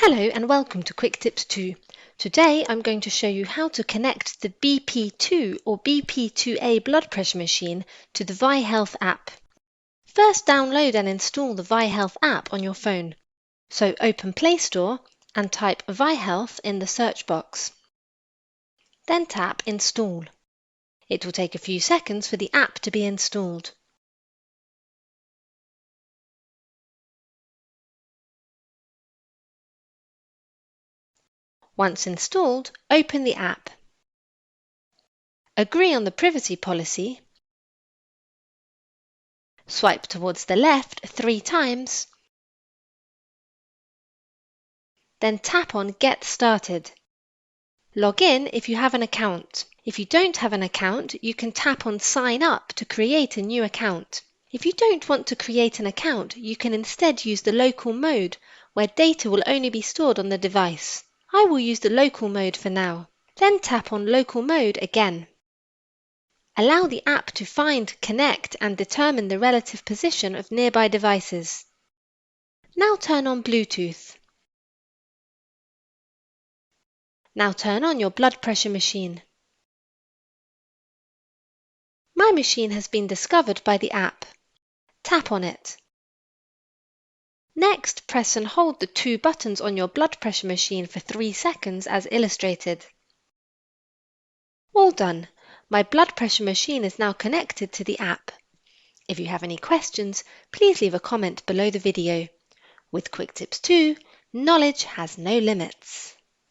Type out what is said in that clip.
Hello and welcome to QuickTipsTo. Today I'm going to show you how to connect the BP2 or BP2A blood pressure machine to the Vihealth app. First download and install the Vihealth app on your phone. So open Play Store and type Vihealth in the search box. Then tap Install. It will take a few seconds for the app to be installed. Once installed, open the app. Agree on the privacy policy. Swipe towards the left 3 times. Then tap on Get Started. Log in if you have an account. If you don't have an account, you can tap on Sign Up to create a new account. If you don't want to create an account, you can instead use the local mode, where data will only be stored on the device. I will use the local mode for now. Then tap on Local Mode again. Allow the app to find, connect, and determine the relative position of nearby devices. Now turn on Bluetooth. Now turn on your blood pressure machine. My machine has been discovered by the app. Tap on it. Next, press and hold the 2 buttons on your blood pressure machine for 3 seconds as illustrated. All done. My blood pressure machine is now connected to the app. If you have any questions, please leave a comment below the video. With QuickTipsTo, knowledge has no limits.